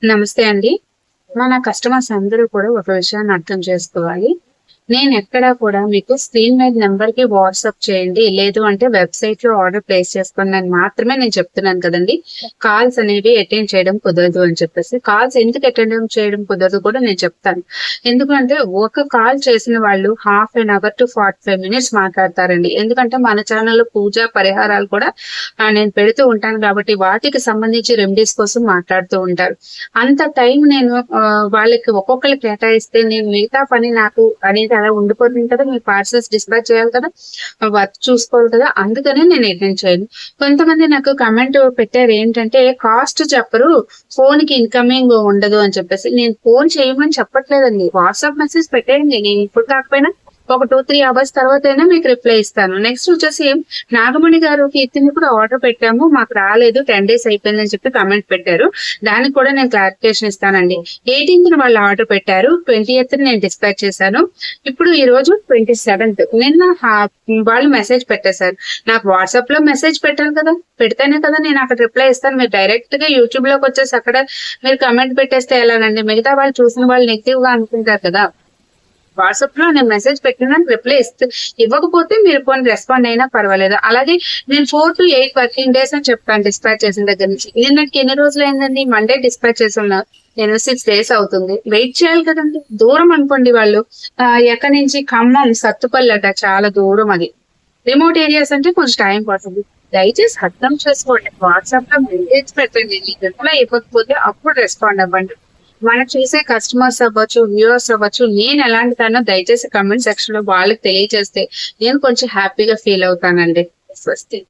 నమస్తే అండి. మన కస్టమర్స్ అందరూ కూడా ఒక విషయాన్ని అర్థం చేసుకోవాలి. నేను ఎక్కడా కూడా మీకు స్క్రీన్ మీద నంబర్‌కి వాట్సాప్ చేయండి. లేదు అంటే వెబ్‌సైట్‌లో ఆర్డర్ ప్లేస్ చేసుకోండి అని మాత్రమే నేను చెప్తున్నాను కదండీ. కాల్స్ అనేవి అటెండ్ చేయడం కుదరదు అని చెప్పేసి. కాల్స్ ఎందుకు అటెండ్ చేయడం కుదరదు కూడా నేను చెప్తాను. ఎందుకంటే ఒక కాల్ చేసిన వాళ్ళు half an hour to 45 minutes మాట్లాడతారండి. ఎందుకంటే మన ఛానెల్‌లో పూజ, పరిహారాలు కూడా నేను పెడుతూ ఉంటాను కాబట్టి వాటికి సంబంధించి రెమెడీస్ కోసం మాట్లాడుతూ ఉంటారు. అంత టైం నేను వాళ్ళకి ఒక్కొక్కళ్ళకి కేటాయిస్తే నేను మిగతా పని నాకు అనేది అలా ఉండిపోతుంది కదా! మీ పార్సెల్స్ డిస్పాచ్ చేయాలి కదా! వర్క్ చూసుకోవాలి కదా! అందుకనే నేను అటెండ్ చేయను. కొంతమంది నాకు కామెంట్ పెట్టారు ఏంటంటే, కాస్ట్ చెప్పరు. ఫోన్‌కి ఇన్‌కమింగ్ ఉండదు అని చెప్పేసి. నేను ఫోన్ చేయమని చెప్పట్లేదండి. వాట్సాప్ మెసేజ్ పెట్టేయండి. నేను ఇప్పుడు కాకపోయినా ఒక 2, 3 అవర్స్ తర్వాతైనా మీకు రిప్లై ఇస్తాను. నెక్స్ట్ వచ్చేసి నాగమణి గారు కీర్తిని కూడా ఆర్డర్ పెట్టాము. మాకు రాలేదు. 10 డేస్ అయిపోయిందని చెప్పి కామెంట్ పెట్టారు. దానికి కూడా నేను క్లారిఫికేషన్ ఇస్తానండి. 18థ్ వాళ్ళు ఆర్డర్ పెట్టారు. 20థ్ నేను డిస్పాచ్ చేశాను. ఇప్పుడు ఈ రోజు 27థ్. నిన్న వాళ్ళు మెసేజ్ పెట్టేశారు. నాకు వాట్సాప్ లో మెసేజ్ పెట్టారు కదా! పెడితేనే కదా నేను అక్కడ రిప్లై ఇస్తాను. మీరు డైరెక్ట్ గా యూట్యూబ్ లోకి వచ్చేసి అక్కడ మీరు కామెంట్ పెట్టేస్తే ఎలానండి? మిగతా వాళ్ళు చూసిన వాళ్ళు నెగిటివ్ గా అనుకుంటారు కదా! వాట్సాప్ లో నేను మెసేజ్ పెట్టిన రిప్లై ఇవ్వకపోతే మీరు కొన్ని రెస్పాండ్ అయినా పర్వాలేదు. అలాగే నేను 4 to 8 వర్కింగ్ డేస్ అని చెప్పాను డిస్పాచ్ చేసిన దగ్గర నుంచి. నిన్నటికి ఎన్ని రోజులు అయిందండి? మండే డిస్పాచ్ చేస్తున్నా. నేను 6 డేస్ అవుతుంది. వెయిట్ చేయాలి కదండి. దూరం అనుకోండి వాళ్ళు. ఎక్కడి నుంచి ఖమ్మం, సత్తుపల్లి అట చాలా దూరం అది. రిమోట్ ఏరియాస్ అంటే కొంచెం టైం పడుతుంది. దయచేసి అర్థం చేసుకోండి. వాట్సాప్ లో మెసేజ్ పెట్టండి. మీకు రిప్లై ఇవ్వకపోతే అప్పుడు రెస్పాండ్ అవ్వండి. మనం చూసే కస్టమర్స్ అవ్వచ్చు, వ్యూవర్స్ అవ్వచ్చు, నేను ఎలాంటిదానో దయచేసి కామెంట్ సెక్షన్ లో వాళ్ళకి తెలియజేస్తే నేను కొంచెం హ్యాపీగా ఫీల్ అవుతానండి. స్వస్తి.